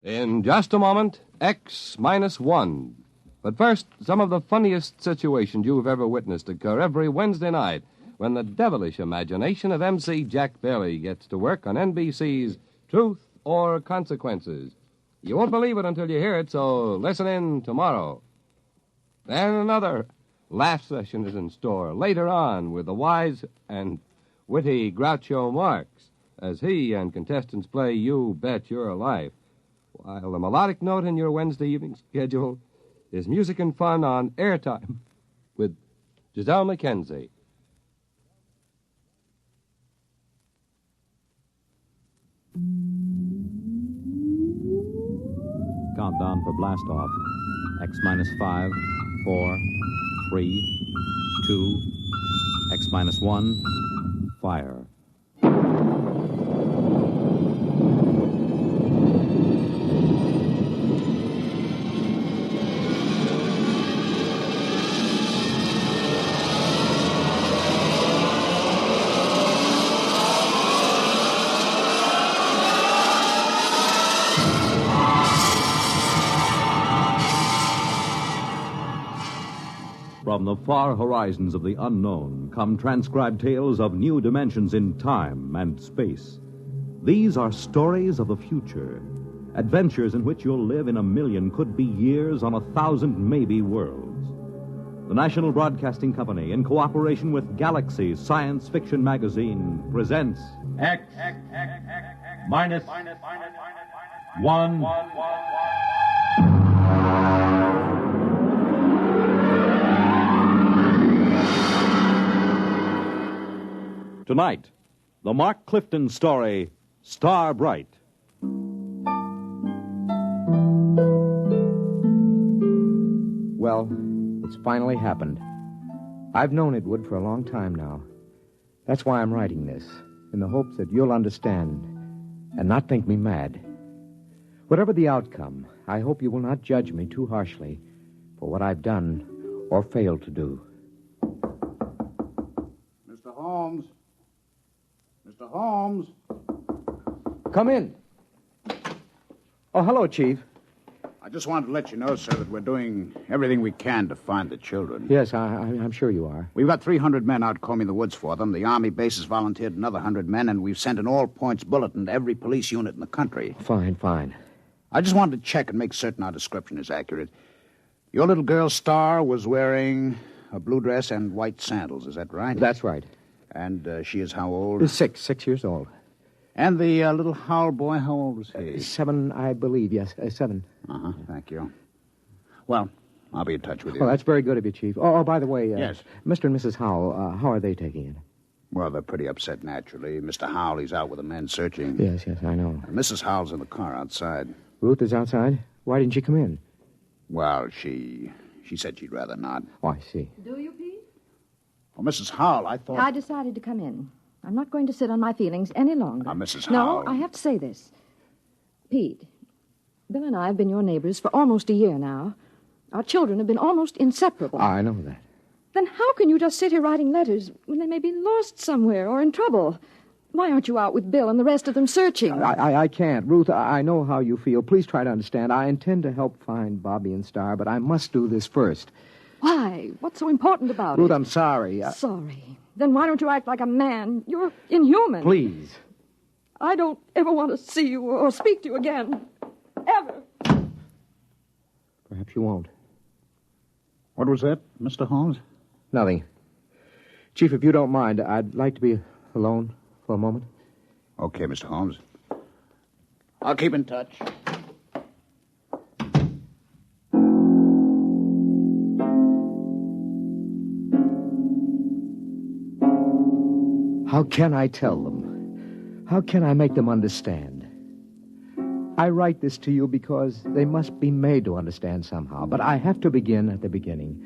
In just a moment, X-1. But first, some of the funniest situations you've ever witnessed occur every Wednesday night when the devilish imagination of MC Jack Bailey gets to work on NBC's Truth or Consequences. You won't believe it until you hear it, so listen in tomorrow. Then another laugh session is in store later on with the wise and witty Groucho Marx as he and contestants play You Bet Your Life, while the melodic note in your Wednesday evening schedule is music and fun on Airtime with Giselle McKenzie. Countdown for blast off. X-5, 4, 3, 2, X-1, fire. From the far horizons of the unknown come transcribed tales of new dimensions in time and space. These are stories of the future, adventures in which you'll live in a million could-be years on 1,000 maybe worlds. The National Broadcasting Company, in cooperation with Galaxy Science Fiction Magazine, presents X-1. Tonight, the Mark Clifton story, Star Bright. Well, it's finally happened. I've known it would for a long time now. That's why I'm writing this, in the hopes that you'll understand and not think me mad. Whatever the outcome, I hope you will not judge me too harshly for what I've done or failed to do. Mr. Holmes. Mr. Holmes. Come in. Oh, hello, Chief. I just wanted to let you know, sir, that we're doing everything we can to find the children. Yes, I'm sure you are. We've got 300 men out combing the woods for them. The Army base has volunteered another 100 men, and we've sent an all-points bulletin to every police unit in the country. Fine. I just wanted to check and make certain our description is accurate. Your little girl, Star, was wearing a blue dress and white sandals. Is that right? That's right. And she is how old? 6 years old. And the little Howell boy, how old was he? 7, I believe, yes, 7. Uh-huh, thank you. Well, I'll be in touch with you. Well, that's very good of you, Chief. Oh, by the way, yes. Mr. and Mrs. Howell, how are they taking it? Well, they're pretty upset, naturally. Mr. Howell, he's out with the men searching. Yes, I know. And Mrs. Howell's in the car outside. Ruth is outside? Why didn't she come in? Well, she said she'd rather not. Oh, I see. Do you, Pete? Well, Mrs. Howell, I thought... I decided to come in. I'm not going to sit on my feelings any longer. Now, Mrs. Howell... Howell... No, I have to say this. Pete, Bill and I have been your neighbors for almost a year now. Our children have been almost inseparable. I know that. Then how can you just sit here writing letters when they may be lost somewhere or in trouble? Why aren't you out with Bill and the rest of them searching? I can't. Ruth, I know how you feel. Please try to understand. I intend to help find Bobby and Star, but I must do this first. Why? What's so important about Ruth, it? I'm sorry. Sorry? Then why don't you act like a man? You're inhuman. Please. I don't ever want to see you or speak to you again. Ever. Perhaps you won't. What was that, Mr. Holmes? Nothing. Chief, if you don't mind, I'd like to be alone for a moment. Okay, Mr. Holmes. I'll keep in touch. How can I tell them? How can I make them understand? I write this to you because they must be made to understand somehow, but I have to begin at the beginning.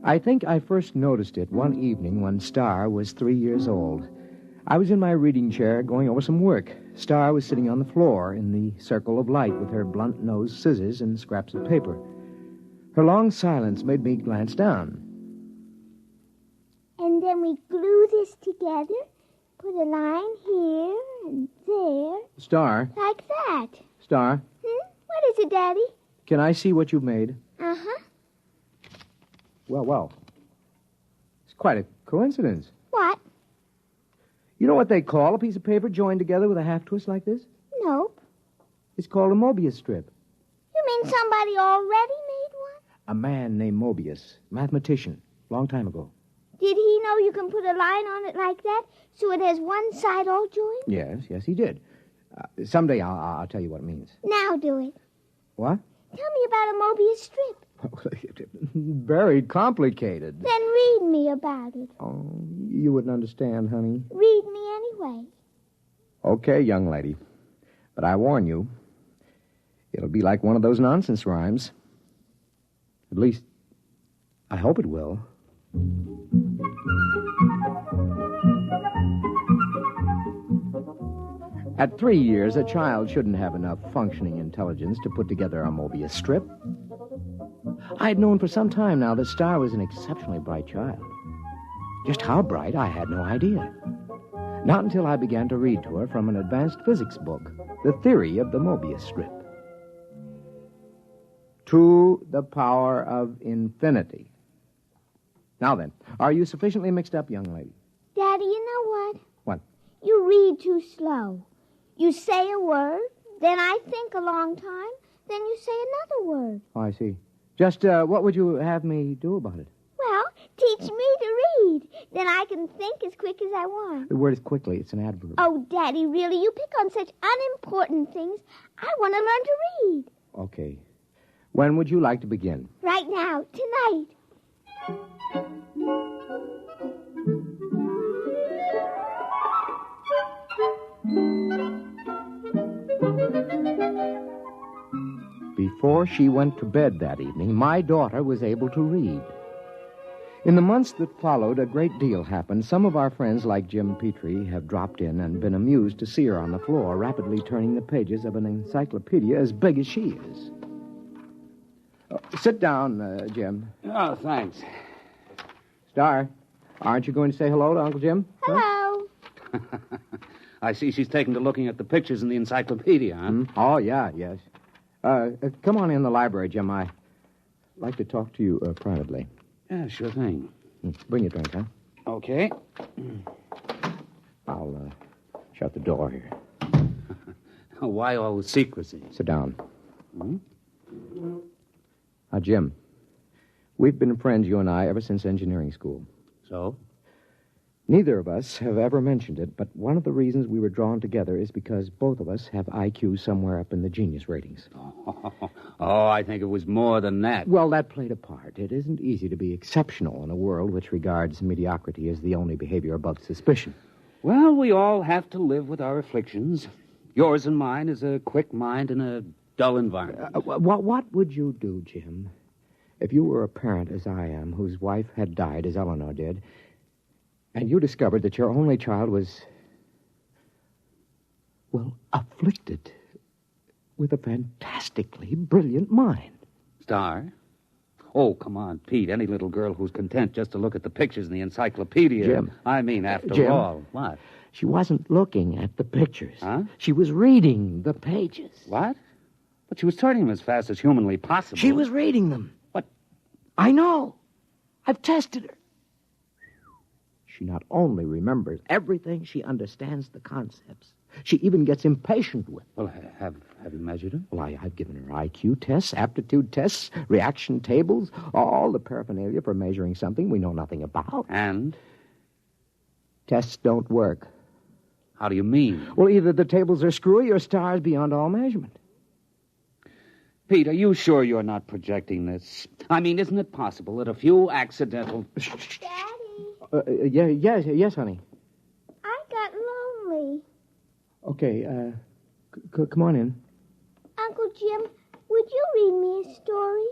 I think I first noticed it one evening when Star was 3 years old. I was in my reading chair going over some work. Star was sitting on the floor in the circle of light with her blunt-nosed scissors and scraps of paper. Her long silence made me glance down. And then we glue this together, put a line here and there. Star. Like that. Star. What it, Daddy. Can I see what you've made? Uh-huh. Well. It's quite a coincidence. What? You know what they call a piece of paper joined together with a half twist like this? Nope. It's called a Mobius strip. You mean somebody already made one? A man named Mobius, mathematician, long time ago. Did he know you can put a line on it like that so it has one side all joined? Yes, he did. Someday I'll tell you what it means. Now do it. What? Tell me about a Mobius strip. Very complicated. Then read me about it. Oh, you wouldn't understand, honey. Read me anyway. Okay, young lady. But I warn you, it'll be like one of those nonsense rhymes. At least, I hope it will. At 3 years, a child shouldn't have enough functioning intelligence to put together a Mobius strip. I'd known for some time now that Star was an exceptionally bright child. Just how bright, I had no idea. Not until I began to read to her from an advanced physics book, The Theory of the Mobius Strip. To the power of infinity. Now then, are you sufficiently mixed up, young lady? Daddy, you know what? What? You read too slow. You say a word, then I think a long time, then you say another word. Oh, I see. Just what would you have me do about it? Well, teach me to read. Then I can think as quick as I want. The word is quickly. It's an adverb. Oh, Daddy, really? You pick on such unimportant things. I want to learn to read. Okay. When would you like to begin? Right now, tonight. Before she went to bed that evening, my daughter was able to read. In the months that followed, a great deal happened. Some of our friends, like Jim Petrie, have dropped in and been amused to see her on the floor, rapidly turning the pages of an encyclopedia as big as she is. Sit down, Jim. Oh, thanks. Star, aren't you going to say hello to Uncle Jim? Hello. I see she's taken to looking at the pictures in the encyclopedia, huh? Oh, yeah, yes. Come on in the library, Jim. I'd like to talk to you privately. Yeah, sure thing. Bring your drink, huh? Okay. I'll shut the door here. Why all the secrecy? Sit down. Now, Jim, we've been friends, you and I, ever since engineering school. So? Neither of us have ever mentioned it, but one of the reasons we were drawn together is because both of us have IQ somewhere up in the genius ratings. Oh, I think it was more than that. Well, that played a part. It isn't easy to be exceptional in a world which regards mediocrity as the only behavior above suspicion. Well, we all have to live with our afflictions. Yours and mine is a quick mind in a dull environment. What would you do, Jim, if you were a parent, as I am, whose wife had died, as Eleanor did, and you discovered that your only child was, well, afflicted with a fantastically brilliant mind? Star? Oh, come on, Pete. Any little girl who's content just to look at the pictures in the encyclopedia. Jim. I mean, after Jim. all. What? She wasn't looking at the pictures. Huh? She was reading the pages. What? But she was turning them as fast as humanly possible. She was reading them. What? I know. I've tested her. She not only remembers everything, she understands the concepts. She even gets impatient with them. Well, have you measured her? Well, I've given her IQ tests, aptitude tests, reaction tables, all the paraphernalia for measuring something we know nothing about. And? Tests don't work. How do you mean? Well, either the tables are screwy or Star's beyond all measurement. Pete, are you sure you're not projecting this? I mean, isn't it possible that a few accidental... Daddy, Yes, honey. I got lonely. Okay, come on in. Uncle Jim, would you read me a story?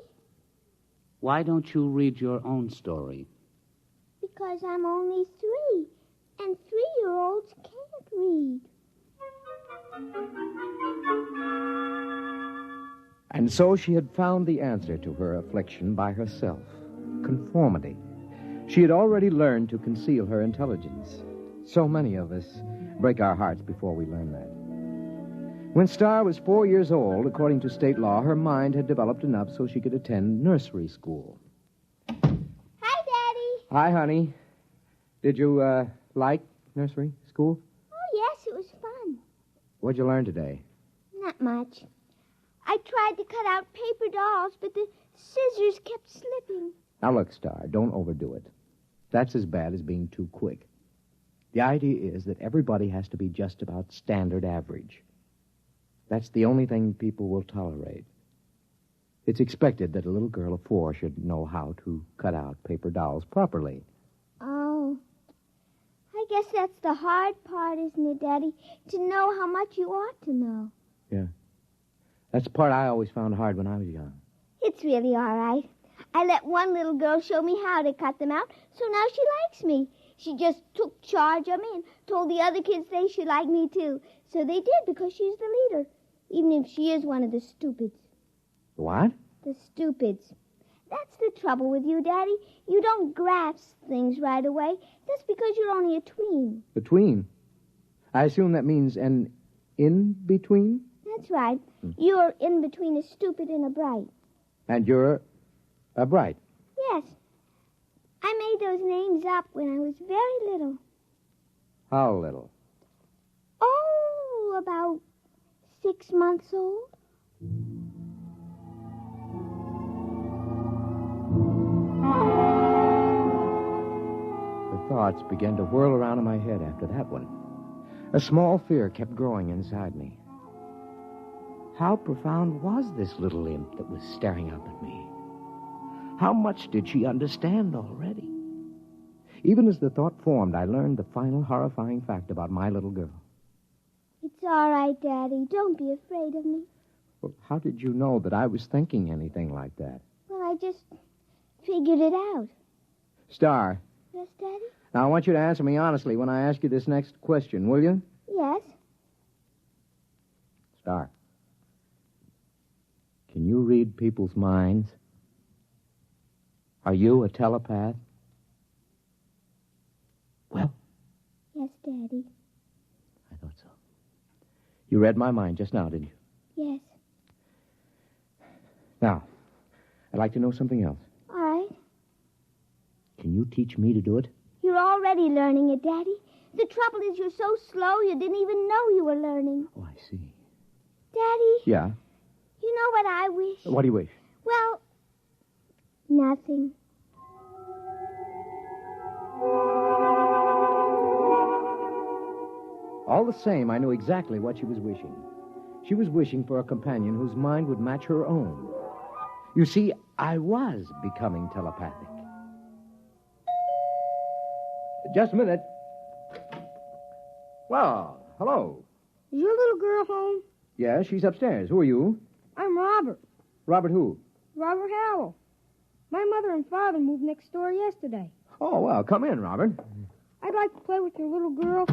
Why don't you read your own story? Because I'm only 3, and 3-year-olds can't read. And so she had found the answer to her affliction by herself. Conformity. She had already learned to conceal her intelligence. So many of us break our hearts before we learn that. When Star was 4 years old, according to state law, her mind had developed enough so she could attend nursery school. Hi, Daddy. Hi, honey. Did you, like nursery school? Oh, yes, it was fun. What'd you learn today? Not much. I tried to cut out paper dolls, but the scissors kept slipping. Now, look, Star, don't overdo it. That's as bad as being too quick. The idea is that everybody has to be just about standard average. That's the only thing people will tolerate. It's expected that a little girl of 4 should know how to cut out paper dolls properly. Oh. I guess that's the hard part, isn't it, Daddy? To know how much you ought to know. Yeah. That's the part I always found hard when I was young. It's really all right. I let one little girl show me how to cut them out, so now she likes me. She just took charge of me and told the other kids they should like me, too. So they did, because she's the leader, even if she is one of the stupids. What? The stupids. That's the trouble with you, Daddy. You don't grasp things right away. That's because you're only a tween. Between? I assume that means an in-between? That's right. You're in between a stupid and a bright. And you're a bright? Yes. I made those names up when I was very little. How little? Oh, about 6 months old. The thoughts began to whirl around in my head after that one. A small fear kept growing inside me. How profound was this little imp that was staring up at me? How much did she understand already? Even as the thought formed, I learned the final horrifying fact about my little girl. It's all right, Daddy. Don't be afraid of me. Well, how did you know that I was thinking anything like that? Well, I just figured it out. Star. Yes, Daddy? Now, I want you to answer me honestly when I ask you this next question, will you? Yes. Star. Can you read people's minds? Are you a telepath? Well? Yes, Daddy. I thought so. You read my mind just now, didn't you? Yes. Now, I'd like to know something else. All right. Can you teach me to do it? You're already learning it, Daddy. The trouble is you're so slow you didn't even know you were learning. Oh, I see. Daddy? Yeah? You know what I wish? What do you wish? Well, nothing. All the same, I knew exactly what she was wishing. She was wishing for a companion whose mind would match her own. You see, I was becoming telepathic. Just a minute. Well, hello. Is your little girl home? Yeah, she's upstairs. Who are you? I'm Robert. Robert who? Robert Howell. My mother and father moved next door yesterday. Oh, well, come in, Robert. I'd like to play with your little girl.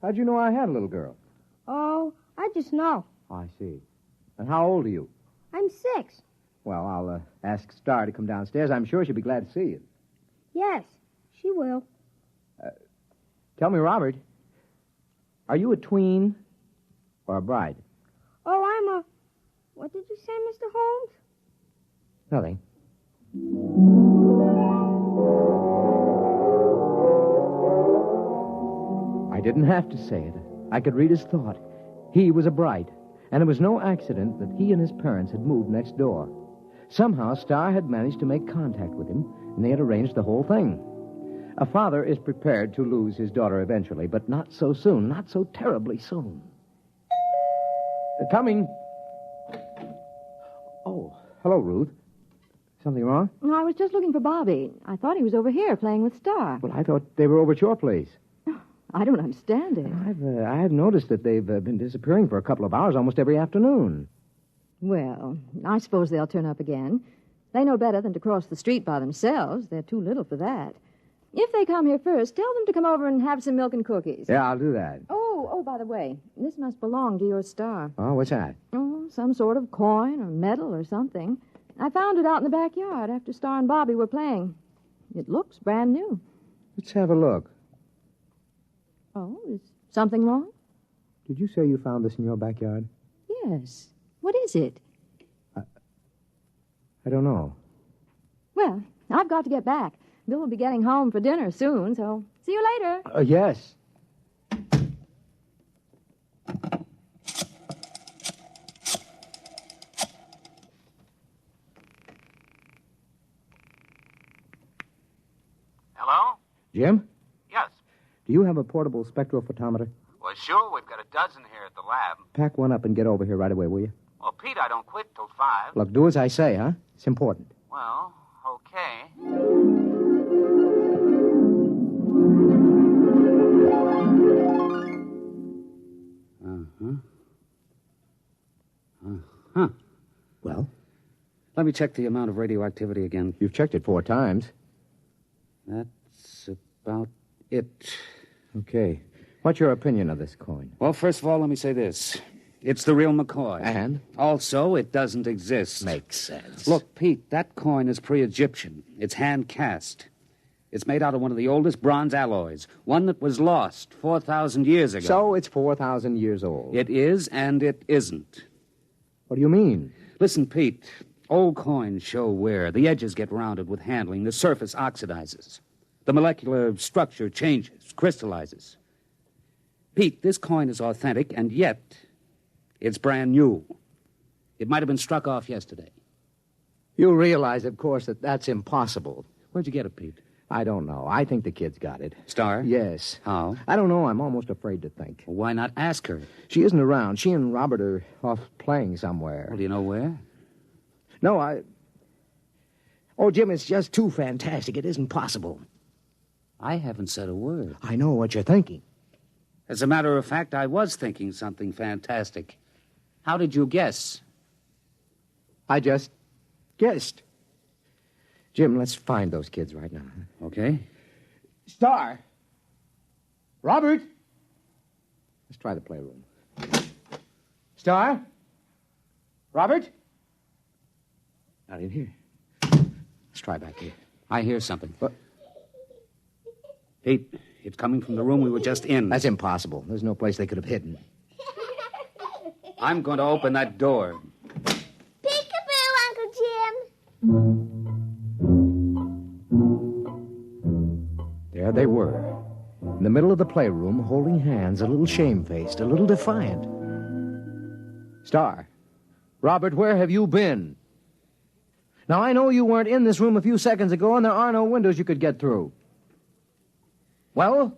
How'd you know I had a little girl? Oh, I just know. Oh, I see. And how old are you? I'm 6. Well, I'll ask Star to come downstairs. I'm sure she'll be glad to see you. Yes, she will. Tell me, Robert, are you a tween or a bride? Oh, I'm a... What did you say, Mr. Holmes? Nothing. I didn't have to say it. I could read his thought. He was a bride, and it was no accident that he and his parents had moved next door. Somehow, Star had managed to make contact with him, and they had arranged the whole thing. A father is prepared to lose his daughter eventually, but not so soon, not so terribly soon. Coming. Oh, hello, Ruth. Something wrong? No, I was just looking for Bobby. I thought he was over here playing with Star. Well, I thought they were over at your place. I don't understand it. I've noticed that they've been disappearing for a couple of hours almost every afternoon. Well, I suppose they'll turn up again. They know better than to cross the street by themselves. They're too little for that. If they come here first, tell them to come over and have some milk and cookies. Yeah, I'll do that. Oh, by the way, this must belong to your Star. Oh, what's that? Oh, some sort of coin or medal or something. I found it out in the backyard after Star and Bobby were playing. It looks brand new. Let's have a look. Oh, is something wrong? Did you say you found this in your backyard? Yes. What is it? I don't know. Well, I've got to get back. Bill will be getting home for dinner soon, so see you later. Yes. Hello? Jim? Yes. Do you have a portable spectrophotometer? Well, sure. We've got a dozen here at the lab. Pack one up and get over here right away, will you? Well, Pete, I don't quit till 5. Look, do as I say, huh? It's important. Well, okay. Well? Let me check the amount of radioactivity again. You've checked it 4 times. That's about it. Okay. What's your opinion of this coin? Well, first of all, let me say this. It's the real McCoy. And? Also, it doesn't exist. Makes sense. Look, Pete, that coin is pre-Egyptian. It's hand-cast. It's made out of one of the oldest bronze alloys, one that was lost 4,000 years ago. So it's 4,000 years old. It is and it isn't. What do you mean? Listen, Pete, old coins show wear. The edges get rounded with handling. The surface oxidizes. The molecular structure changes, crystallizes. Pete, this coin is authentic, and yet it's brand new. It might have been struck off yesterday. You realize, of course, that that's impossible. Where'd you get it, Pete? I don't know. I think the kid's got it. Star? Yes. How? I don't know. I'm almost afraid to think. Well, why not ask her? She isn't around. She and Robert are off playing somewhere. Well, do you know where? No, Oh, Jim, it's just too fantastic. It isn't possible. I haven't said a word. I know what you're thinking. As a matter of fact, I was thinking something fantastic. How did you guess? I just guessed. Jim, let's find those kids right now. Okay. Star! Robert! Let's try the playroom. Star? Robert? Not in here. Let's try back here. I hear something. What? Pete, it's coming from the room we were just in. That's impossible. There's no place they could have hidden. I'm going to open that door. Peekaboo, Uncle Jim. There they were, in the middle of the playroom, holding hands, a little shamefaced, a little defiant. Star, Robert, where have you been? Now, I know you weren't in this room a few seconds ago, and there are no windows you could get through. Well?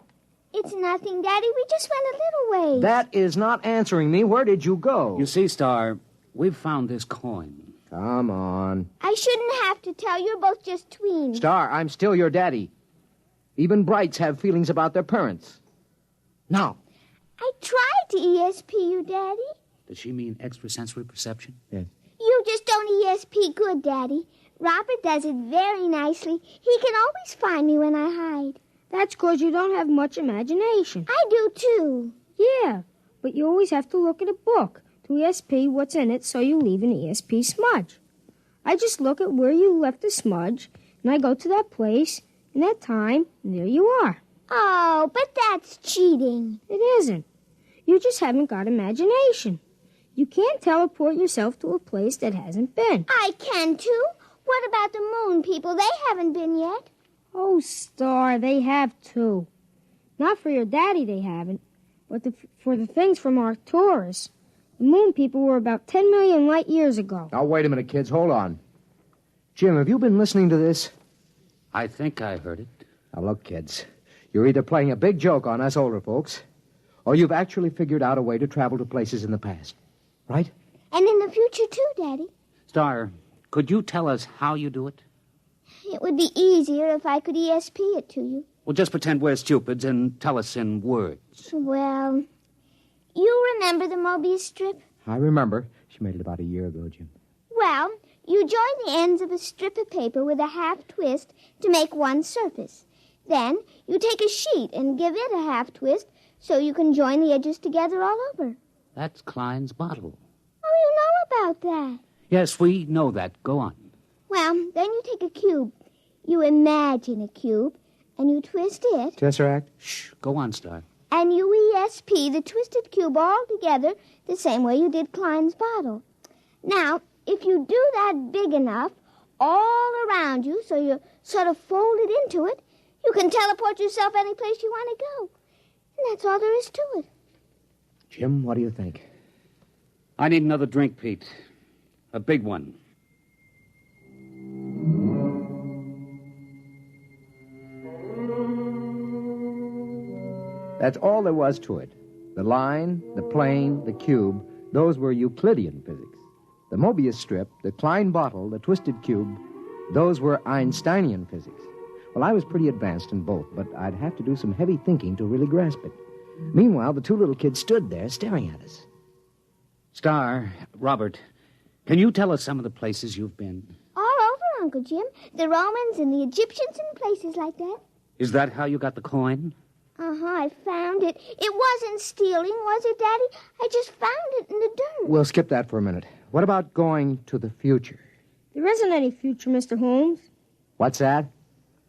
It's nothing, Daddy. We just went a little ways. That is not answering me. Where did you go? You see, Star, we've found this coin. Come on. I shouldn't have to tell. You're both just tweens. Star, I'm still your daddy. Even brights have feelings about their parents. Now. I tried to ESP you, Daddy. Does she mean extrasensory perception? Yes. You just don't ESP good, Daddy. Robert does it very nicely. He can always find me when I hide. That's 'cause you don't have much imagination. I do, too. Yeah, but you always have to look at a book to ESP what's in it so you leave an ESP smudge. I just look at where you left the smudge, and I go to that place, and that time, and there you are. Oh, but that's cheating. It isn't. You just haven't got imagination. You can't teleport yourself to a place that hasn't been. I can, too. What about the moon people? They haven't been yet. Oh, Star, they have too. Not for your daddy, they haven't, but for the things from Arcturus. The moon people were about 10 million light years ago. Now, wait a minute, kids. Hold on. Jim, have you been listening to this? I think I heard it. Now, look, kids. You're either playing a big joke on us older folks, or you've actually figured out a way to travel to places in the past. Right? And in the future, too, Daddy. Star, could you tell us how you do it? It would be easier if I could ESP it to you. Well, just pretend we're stupids and tell us in words. Well, you remember the Mobius strip? I remember. She made it about a year ago, Jim. Well, you join the ends of a strip of paper with a half twist to make one surface. Then you take a sheet and give it a half twist so you can join the edges together all over. That's Klein's bottle. Oh, you know about that. Yes, we know that. Go on. Well, then you take a cube. You imagine a cube, and you twist it. Tesseract? Shh. Go on, Star. and you ESP the twisted cube all together the same way you did Klein's bottle. Now, if you do that big enough all around you so you're sort of folded into it, you can teleport yourself any place you want to go. And that's all there is to it. Jim, what do you think? I need another drink, Pete. A big one. That's all there was to it. The line, the plane, the cube, those were Euclidean physics. The Mobius strip, the Klein bottle, the twisted cube, those were Einsteinian physics. Well, I was pretty advanced in both, but I'd have to do some heavy thinking to really grasp it. Meanwhile, the two little kids stood there staring at us. Star, Robert, can you tell us some of the places you've been? All over, Uncle Jim. The Romans and the Egyptians and places like that. Is that how you got the coin? Uh-huh, I found it. It wasn't stealing, was it, Daddy? I just found it in the dirt. We'll skip that for a minute. What about going to the future? There isn't any future, Mr. Holmes. What's that?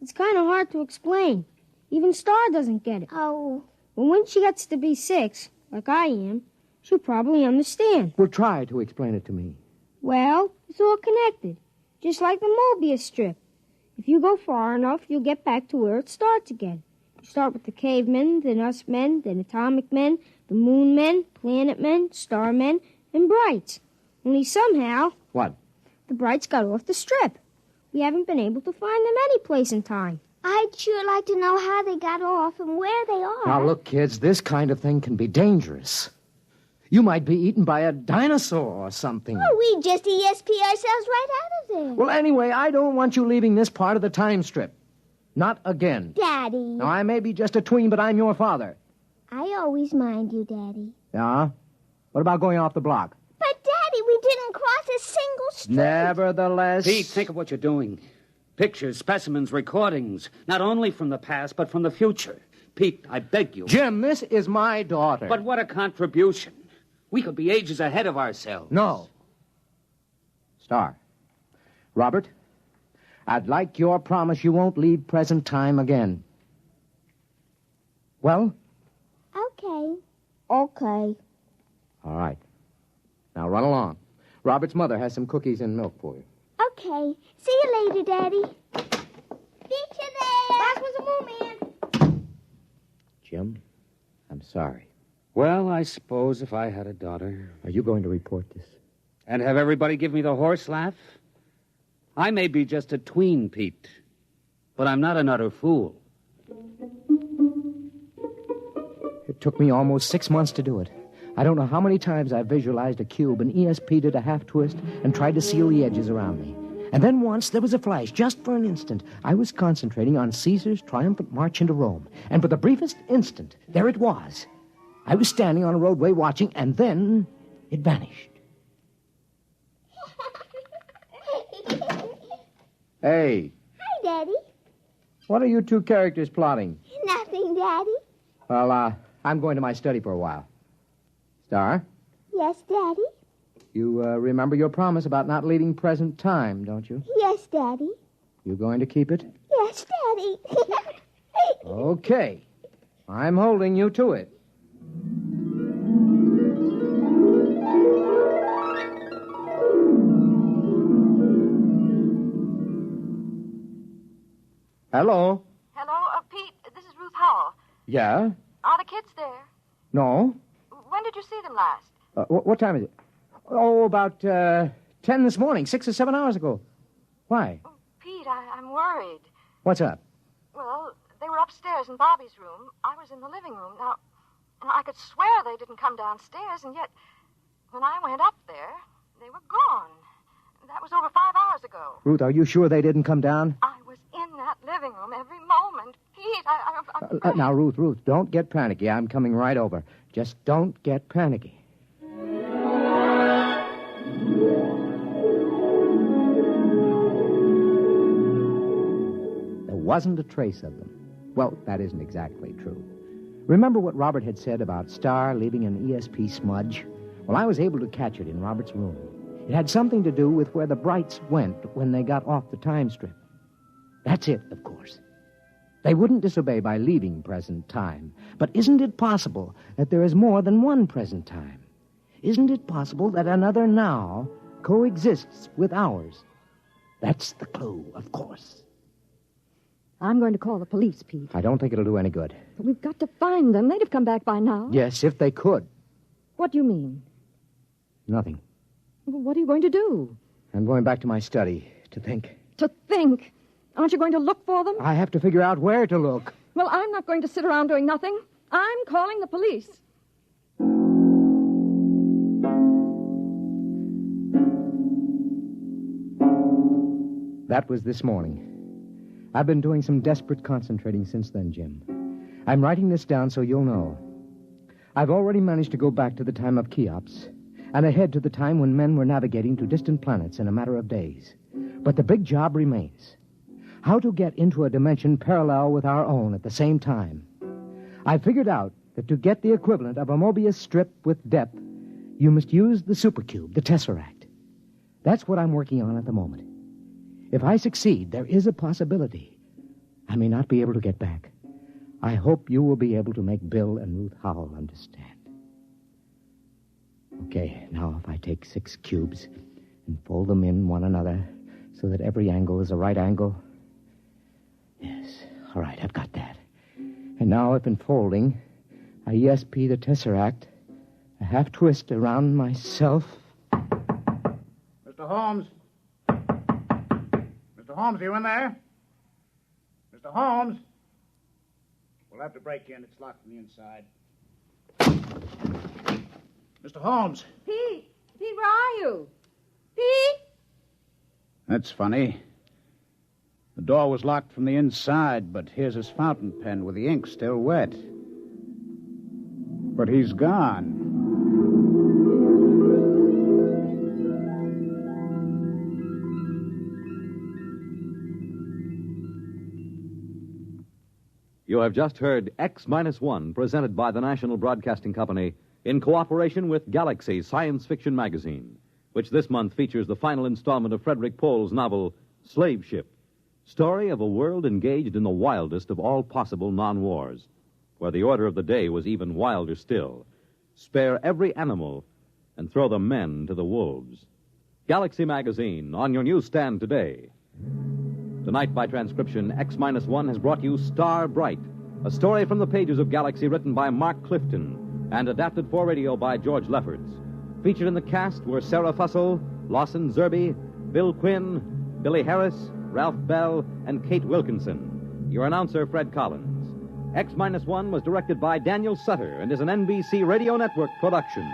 It's kind of hard to explain. Even Star doesn't get it. Oh. But when she gets to be 6, like I am, she'll probably understand. Well, try to explain it to me. Well, it's all connected, just like the Mobius strip. If you go far enough, you'll get back to where it starts again. You start with the cavemen, then us men, then atomic men, the moon men, planet men, star men, and brights. Only somehow... What? The brights got off the strip. We haven't been able to find them any place in time. I'd sure like to know how they got off and where they are. Now, look, kids, this kind of thing can be dangerous. You might be eaten by a dinosaur or something. Oh, we just ESP ourselves right out of there. Well, anyway, I don't want you leaving this part of the time strip. Not again. Daddy. Now, I may be just a tween, but I'm your father. I always mind you, Daddy. Yeah? What about going off the block? But, Daddy, we didn't cross a single street. Nevertheless... Pete, think of what you're doing. Pictures, specimens, recordings, not only from the past, but from the future. Pete, I beg you. Jim, this is my daughter. But what a contribution. We could be ages ahead of ourselves. No. Star. Robert, I'd like your promise you won't leave present time again. Well? Okay. All right. Now run along. Robert's mother has some cookies and milk for you. Okay. See you later, Daddy. Meet you there. That was a moon man. Jim, I'm sorry. Well, I suppose if I had a daughter... Are you going to report this? And have everybody give me the horse laugh? I may be just a tween, Pete, but I'm not an utter fool. It took me almost 6 months to do it. I don't know how many times I visualized a cube and ESP'd it a half-twist and tried to seal the edges around me. And then once there was a flash, just for an instant. I was concentrating on Caesar's triumphant march into Rome. And for the briefest instant, there it was. I was standing on a roadway watching, and then it vanished. Hey. Hi, Daddy. What are you two characters plotting? Nothing, Daddy. Well, I'm going to my study for a while. Star, Yes, Daddy. you remember your promise about not leaving present time, don't you? Yes, Daddy. You going to keep it? Yes, Daddy. Okay. I'm holding you to it. Hello? Hello, Pete, this is Ruth Howell. Yeah? Are the kids there? No? When did you see them last? What time is it? Oh, about 10 this morning, 6 or 7 hours ago. Why? Pete, I'm worried. What's up? Well, they were upstairs in Bobby's room. I was in the living room. Now, I could swear they didn't come downstairs, and yet, when I went up there, they were gone. That was over 5 hours ago. Ruth, are you sure they didn't come down? I was in that living room every moment. Pete, I'm Now, Ruth, don't get panicky. I'm coming right over. Just don't get panicky. There wasn't a trace of them. Well, that isn't exactly true. Remember what Robert had said about Star leaving an ESP smudge? Well, I was able to catch it in Robert's room. It had something to do with where the Brights went when they got off the time strip. That's it, of course. They wouldn't disobey by leaving present time. But isn't it possible that there is more than one present time? Isn't it possible that another now coexists with ours? That's the clue, of course. I'm going to call the police, Pete. I don't think it'll do any good. But we've got to find them. They'd have come back by now. Yes, if they could. What do you mean? Nothing. Well, what are you going to do? I'm going back to my study to think. To think? Aren't you going to look for them? I have to figure out where to look. Well, I'm not going to sit around doing nothing. I'm calling the police. That was this morning. I've been doing some desperate concentrating since then, Jim. I'm writing this down so you'll know. I've already managed to go back to the time of Cheops and ahead to the time when men were navigating to distant planets in a matter of days. But the big job remains. How to get into a dimension parallel with our own at the same time. I figured out that to get the equivalent of a Mobius strip with depth, you must use the supercube, the tesseract. That's what I'm working on at the moment. If I succeed, there is a possibility I may not be able to get back. I hope you will be able to make Bill and Ruth Howell understand. Okay, now if I take 6 cubes and fold them in one another so that every angle is a right angle. Yes, all right, I've got that. And now if in folding, I ESP the tesseract, a half twist around myself. Mr. Holmes? Mr. Holmes, are you in there? Mr. Holmes? We'll have to break in. It's locked from the inside. Mr. Holmes. Pete! Pete, where are you? Pete! That's funny. The door was locked from the inside, but here's his fountain pen with the ink still wet. But he's gone. You have just heard X-1, presented by the National Broadcasting Company in cooperation with Galaxy Science Fiction Magazine, which this month features the final installment of Frederick Pohl's novel, Slave Ship, story of a world engaged in the wildest of all possible non-wars, where the order of the day was even wilder still. Spare every animal and throw the men to the wolves. Galaxy Magazine, on your newsstand today. Tonight, by transcription, X-1 has brought you Star Bright, a story from the pages of Galaxy written by Mark Clifton and adapted for radio by George Lefferts. Featured in the cast were Sarah Fussell, Lawson Zerby, Bill Quinn, Billy Harris, Ralph Bell, and Kate Wilkinson. Your announcer, Fred Collins. X-1 was directed by Daniel Sutter and is an NBC Radio Network production.